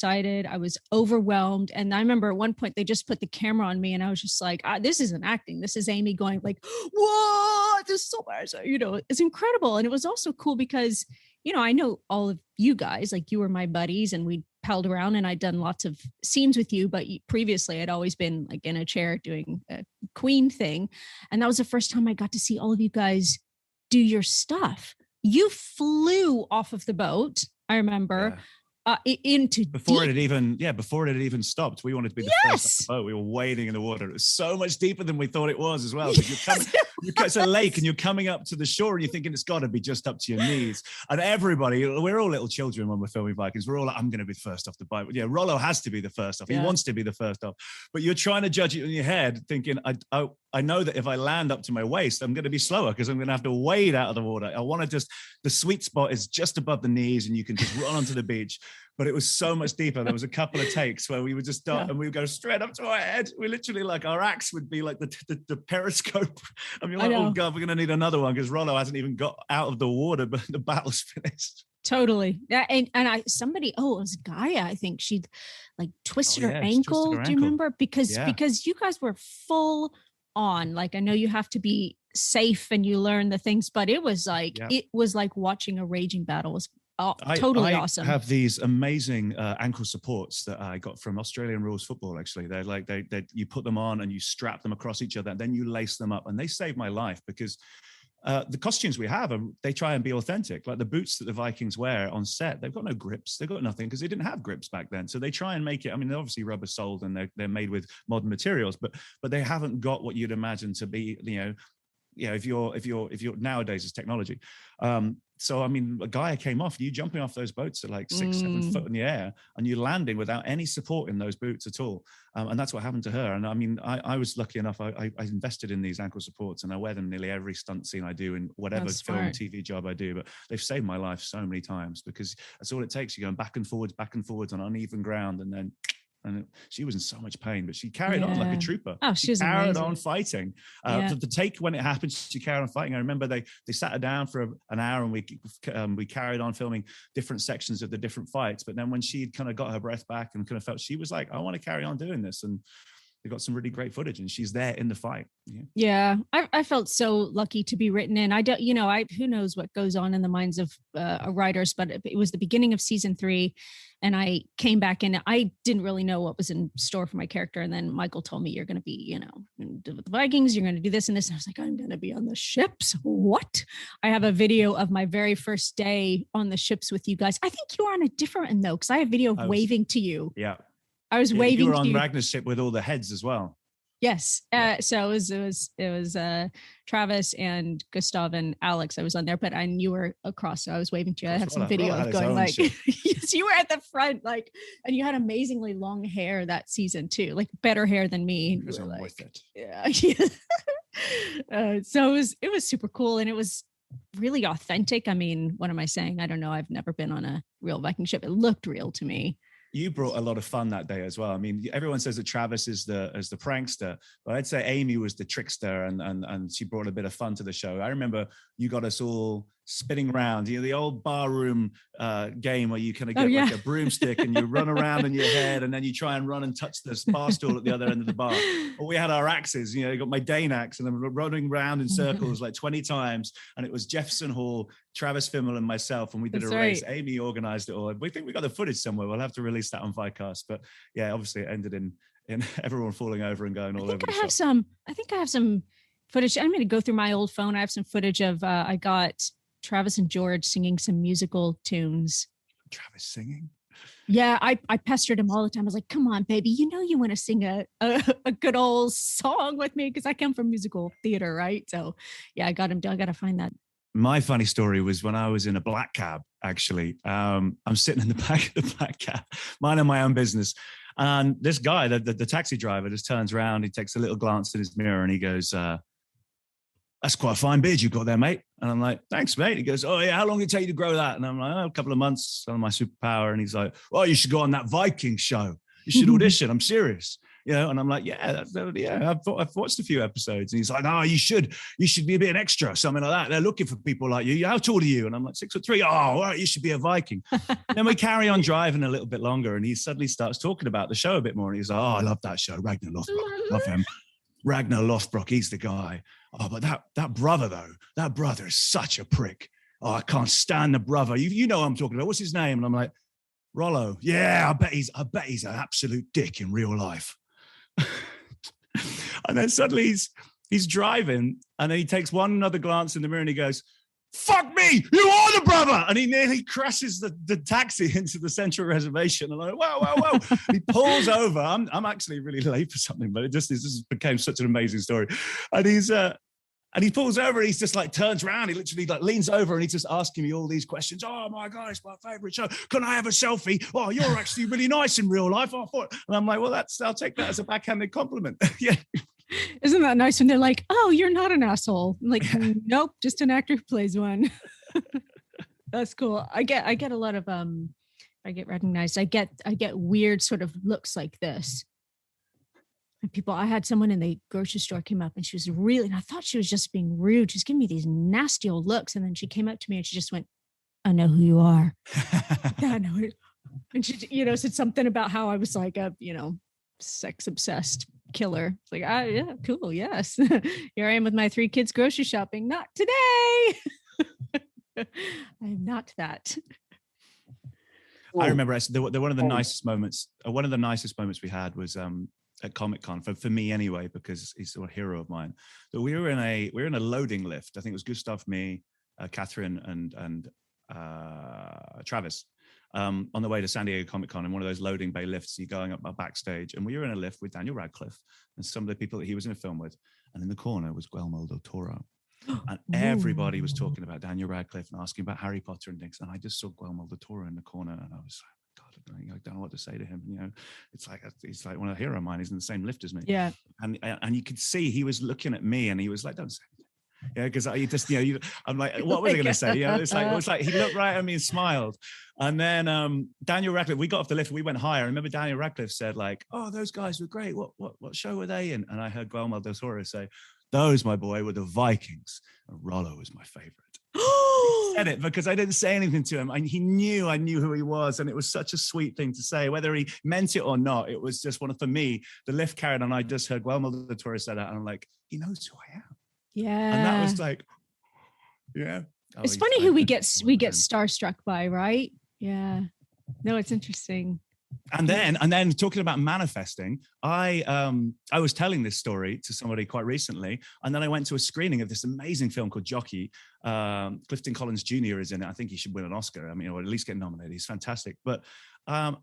excited. I was overwhelmed. And I remember at one point they just put the camera on me and I was just like, this isn't acting. This is Amy going like, whoa, this is so much, it's incredible. And it was also cool because, I know all of you guys, like you were my buddies and we palled around and I'd done lots of scenes with you, but previously I'd always been like in a chair doing a queen thing. And that was the first time I got to see all of you guys do your stuff. You flew off of the boat, I remember, into before it had even stopped. We wanted to be the first on the boat. We were wading in the water. It was so much deeper than we thought it was as well. It's a lake and you're coming up to the shore and you're thinking it's got to be just up to your knees. And everybody, we're all little children when we're filming Vikings. We're all like, I'm going to be the first off the boat. Yeah, Rollo has to be the first off. He wants to be the first off. But you're trying to judge it in your head, thinking, I know that if I land up to my waist, I'm going to be slower because I'm going to have to wade out of the water. I want to the sweet spot is just above the knees and you can just run onto the beach. But it was so much deeper. There was a couple of takes where we would just start and we would go straight up to our head. We literally like our axe would be like the periscope. I mean, like, oh God, we're going to need another one because Rollo hasn't even got out of the water, but the battle's finished. Totally. Yeah. And it was Gaia. I think she'd like twisted her ankle. Do you remember? Because you guys were full on. Like, I know you have to be safe and you learn the things, but it was like watching a raging battle. It was totally awesome. I have these amazing ankle supports that I got from Australian rules football. Actually, they're like you put them on and you strap them across each other, and then you lace them up, and they saved my life because the costumes we have, they try and be authentic. Like the boots that the Vikings wear on set, they've got no grips, they've got nothing because they didn't have grips back then. So they try and make it. I mean, they're obviously rubber soled and they're made with modern materials, but they haven't got what you'd imagine to be. If you're nowadays is technology. So, I mean, a guy came off, you jumping off those boats at like 6-7 foot in the air and you landing without any support in those boots at all. And that's what happened to her. And I mean, I was lucky enough, I invested in these ankle supports and I wear them nearly every stunt scene I do in whatever film, TV job I do. But they've saved my life so many times because that's all it takes. You're going back and forwards on uneven ground and then... And she was in so much pain, but she carried on like a trooper. Oh, she carried on fighting. The take when it happened, she carried on fighting. I remember they sat her down for an hour and we carried on filming different sections of the different fights. But then when she kind of got her breath back and kind of felt, she was like, I want to carry on doing this. And they got some really great footage and she's there in the fight. Yeah. I felt so lucky to be written in. I don't, who knows what goes on in the minds of writers, but it was the beginning of season 3 and I came back and I didn't really know what was in store for my character. And then Michael told me, you're going to be, with the Vikings, you're going to do this and this. And I was like, I'm going to be on the ships. What? I have a video of my very first day on the ships with you guys. I think you were on a different end though, because I have video of waving to you. Yeah. I was waving. You were on Ragnar's ship with all the heads as well. Yes. So it was Travis and Gustav and Alex. I was on there, but you were across. So I was waving to you. I have some video of going like, yes, you were at the front, like, and you had amazingly long hair that season too, like better hair than me. Because I'm worth it. Yeah. So it was super cool. And it was really authentic. I mean, what am I saying? I don't know. I've never been on a real Viking ship. It looked real to me. You brought a lot of fun that day as well. I mean, everyone says that Travis is the prankster, but I'd say Amy was the trickster and she brought a bit of fun to the show. I remember you got us all spinning around, the old barroom game where you kind of get like a broomstick and you run around in your head and then you try and run and touch this bar stool at the other end of the bar. But we had our axes, you got my Dane axe and I'm running around in circles like 20 times. And it was Jefferson Hall, Travis Fimmel and myself, and we did a race. Right. Amy organized it all. We think we got the footage somewhere. We'll have to release that on Vikcast. But yeah, obviously it ended in everyone falling over and going all over the shop. I think I have some footage. I'm going to go through my old phone. I have some footage of, I got Travis and George singing some musical tunes. Travis singing? Yeah, I pestered him all the time. I was like, come on, baby, you want to sing a good old song with me because I come from musical theater, right? So yeah, I got to find that. My funny story was when I was in a black cab, actually. I'm sitting in the back of the black cab, minding my own business. And this guy, the taxi driver, just turns around, he takes a little glance in his mirror and he goes, that's quite a fine beard you've got there, mate. And I'm like, thanks, mate. He goes, oh, yeah, how long did it take you to grow that? And I'm like, a couple of months on my superpower. And he's like, well, you should go on that Viking show. You should audition. I'm serious. And I'm like, yeah, I've watched a few episodes. And he's like, oh, you should be a bit an extra, something like that. They're looking for people like you. How tall are you? And I'm like 6'3". Oh, all right, you should be a Viking. Then we carry on driving a little bit longer, and he suddenly starts talking about the show a bit more. And he's like, oh, I love that show, Ragnar Lothbrok. Love him. Ragnar Lothbrok, he's the guy. Oh, but that brother though, that brother is such a prick. Oh, I can't stand the brother. You know what I'm talking about. What's his name? And I'm like, Rollo. Yeah, I bet he's an absolute dick in real life. And then suddenly he's driving, and then he takes one another glance in the mirror, and he goes, fuck me, you are the brother. And he nearly crashes the taxi into the central reservation. And I'm like, whoa. He pulls over. I'm actually really late for something, but this became such an amazing story. And he pulls over, and he's just like turns around. He literally like leans over, and he's just asking me all these questions. Oh my God, it's my favorite show. Can I have a selfie? Oh, you're actually really nice in real life. And I'm like, well, I'll take that as a backhanded compliment. Yeah. Isn't that nice when they're like, oh, you're not an asshole? I'm like, nope, just an actor who plays one. That's cool. I get a lot of I get recognized. I get weird sort of looks like this. And I had someone in the grocery store came up, and she was and I thought she was just being rude. She's giving me these nasty old looks. And then she came up to me and she just went, I know who you are. Yeah, I know it. And she, said something about how I was like a, sex obsessed killer. It's like, yeah, cool. Yes. Here I am with my 3 kids grocery shopping. Not today. I'm not that. I remember one of the nicest moments. One of the nicest moments we had was at Comic-Con for me anyway, because he's a hero of mine. But we were in a loading lift. I think it was Gustav, me, Catherine, and Travis. On the way to San Diego Comic-Con, in one of those loading bay lifts, you're going up backstage, and we were in a lift with Daniel Radcliffe and some of the people that he was in a film with, and in the corner was Guillermo del Toro, and everybody was talking about Daniel Radcliffe and asking about Harry Potter and things, and I just saw Guillermo del Toro in the corner, and I was like, God, I don't know what to say to him. It's like he's like one of the hero of mine. He's in the same lift as me. Yeah, and you could see he was looking at me, and he was like, "Don't say anything." Yeah, because I just, I'm like, what was I going to say? It's like he looked right at me and smiled. And then Daniel Radcliffe, we got off the lift, we went higher. I remember Daniel Radcliffe said like, oh, those guys were great. What show were they in? And I heard Guillermo del Toro say, those, my boy, were the Vikings. And Rollo was my favorite. He said it because I didn't say anything to him. He knew I knew who he was. And it was such a sweet thing to say, whether he meant it or not. It was just for me, the lift carried on. I just heard Guillermo del Toro say that. And I'm like, he knows who I am. Yeah. And that was like, yeah. Oh, it's funny who we get starstruck by, right? Yeah. No, it's interesting. And then talking about manifesting, I was telling this story to somebody quite recently, and then I went to a screening of this amazing film called Jockey. Clifton Collins Jr. is in it. I think he should win an Oscar. I mean, or at least get nominated. He's fantastic. But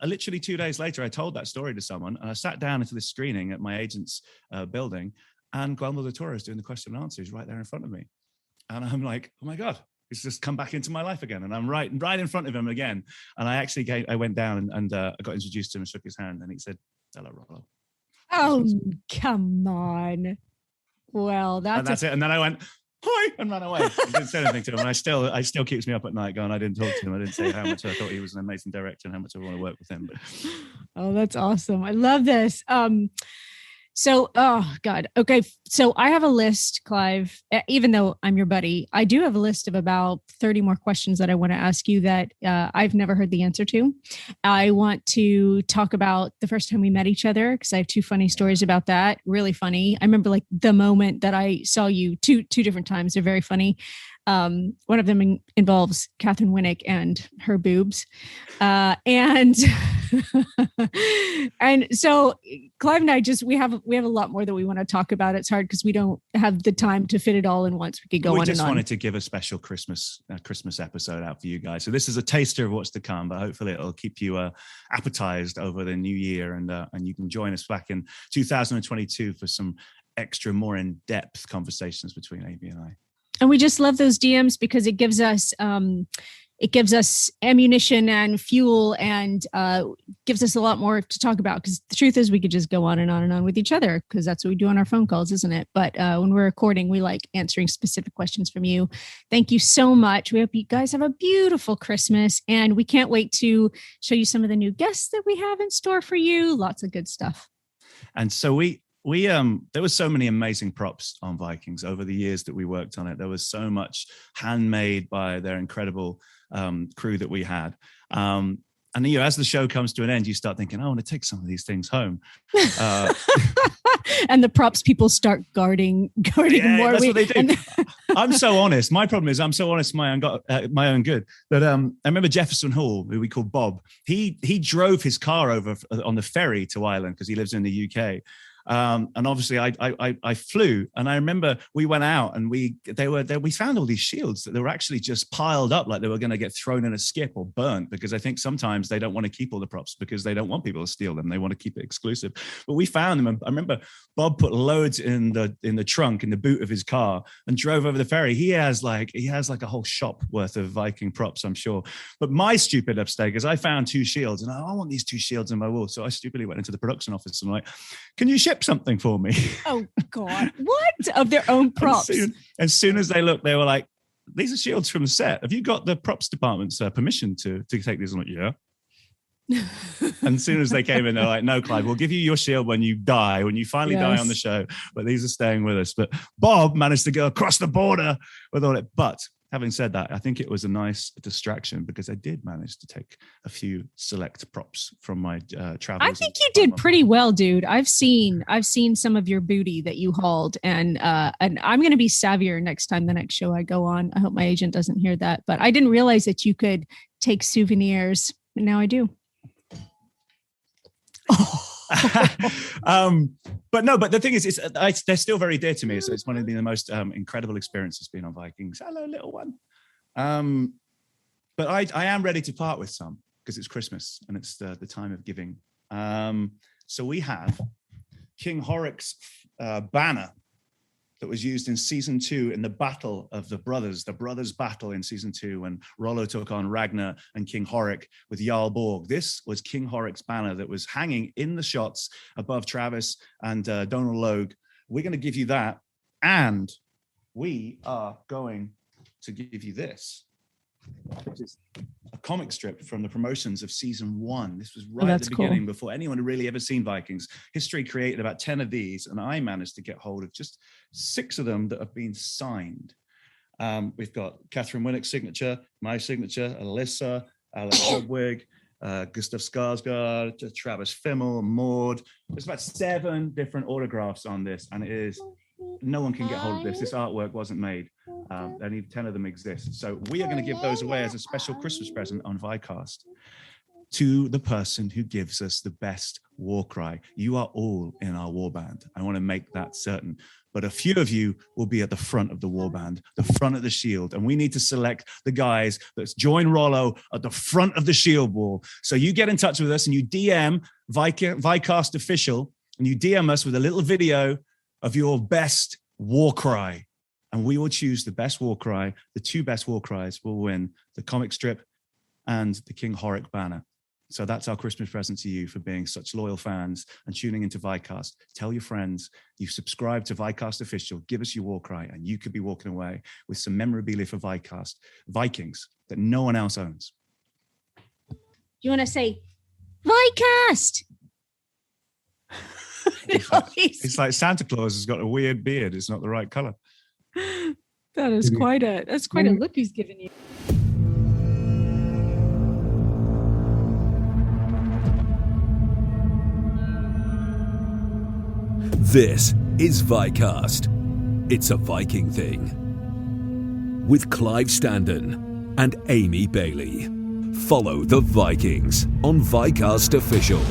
literally 2 days later, I told that story to someone, and I sat down into this screening at my agent's building, and Guillermo del Toro is doing the question and answer. He's right there in front of me. And I'm like, oh my God, he's just come back into my life again. And I'm right in front of him again. And I went down and I got introduced to him and shook his hand, and he said, hello, Rollo. Oh, come on. Well, that's it. And then I went, hi, and ran away. I didn't say anything to him. And I still keeps me up at night going, I didn't talk to him. I didn't say how much I thought he was an amazing director and how much I want to work with him. But oh, that's awesome. I love this. So, oh God. Okay. So I have a list, Clive, even though I'm your buddy, I do have a list of about 30 more questions that I want to ask you that I've never heard the answer to. I want to talk about the first time we met each other, because I have 2 funny stories about that. Really funny. I remember like the moment that I saw you two different times. They're very funny. One of them involves Catherine Winnick and her boobs. And so Clive and I we have a lot more that we want to talk about. It's hard because we don't have the time to fit it all in once. We could go on and on. We just wanted to give a special Christmas episode out for you guys. So this is a taster of what's to come, but hopefully it'll keep you appetized over the new year, and you can join us back in 2022 for some extra, more in-depth conversations between AB and I. And we just love those DMs because it gives us ammunition and fuel, and gives us a lot more to talk about. Because the truth is, we could just go on and on and on with each other, because that's what we do on our phone calls, isn't it? But when we're recording, we like answering specific questions from you. Thank you so much. We hope you guys have a beautiful Christmas, and we can't wait to show you some of the new guests that we have in store for you. Lots of good stuff. And so we there was so many amazing props on Vikings over the years that we worked on it. There was so much handmade by their incredible crew that we had. And as the show comes to an end, you start thinking, I want to take some of these things home. And the props people start guarding more. That's what they do. I'm so honest. My problem is I'm so honest my own good. But I remember Jefferson Hall, who we called Bob. He drove his car over on the ferry to Ireland because he lives in the UK. And obviously I flew, and I remember we went out and we found all these shields that they were actually just piled up like they were going to get thrown in a skip or burnt, because I think sometimes they don't want to keep all the props because they don't want people to steal them. They want to keep it exclusive. But we found them, and I remember Bob put loads in the trunk, in the boot of his car, and drove over the ferry. He has like a whole shop worth of Viking props, I'm sure. But my stupid mistake is I found 2 shields, and I want these 2 shields in my wall. So I stupidly went into the production office and like, can you ship something for me? Oh God, what? Of their own props? As soon as they looked, they were like, these are shields from the set. Have you got the props department's permission to take these? I'm like, yeah. And as soon as they came in, they're like, no, Clive, we'll give you your shield when you finally die on the show, but these are staying with us. But Bob managed to go across the border with all it. But having said that, I think it was a nice distraction because I did manage to take a few select props from my travels. I think you did pretty well, dude. I've seen some of your booty that you hauled, and I'm going to be savvier next time the next show I go on. I hope my agent doesn't hear that, but I didn't realize that you could take souvenirs, and now I do. But the thing is, they're still very dear to me. So it's one of the most incredible experiences being on Vikings. Hello, little one. But I am ready to part with some because it's Christmas and it's the time of giving. So we have King Horic's banner that was used in season 2 in the battle of the brothers battle in season 2 when Rollo took on Ragnar and King Horic with Jarl Borg. This was King Horic's banner that was hanging in the shots above Travis and Donal Logue. We're going to give you that, and we are going to give you this, which is a comic strip from the promotions of season 1. This was right at the beginning, before anyone had really ever seen Vikings. History created about 10 of these, and I managed to get hold of just 6 of them that have been signed. We've got Catherine Winnick's signature, my signature, Alyssa, Alex Ludwig, Gustav Skarsgård, Travis Fimmel, Maud. There's about 7 different autographs on this, and it is no one can get hold of this. This artwork wasn't made. Only 10 of them exist. So we are going to give those away as a special Christmas present on Vikcast to the person who gives us the best war cry. You are all in our war band. I want to make that certain. But a few of you will be at the front of the war band, the front of the shield. And we need to select the guys that join Rollo at the front of the shield wall. So you get in touch with us and you DM Vikcast Official, and you DM us with a little video of your best war cry. And we will choose the best war cry. The 2 best war cries will win the comic strip and the King Horic banner. So that's our Christmas present to you for being such loyal fans and tuning into Vikcast. Tell your friends you subscribe to Vikcast Official. Give us your war cry, and you could be walking away with some memorabilia for Vikings that no one else owns. You want to say Vikcast? It's like Santa Claus has got a weird beard. It's not the right color. That's quite a look he's giving you. This is Vikcast. It's a Viking thing. With Clive Standen and Amy Bailey. Follow the Vikings on Vikcast Official.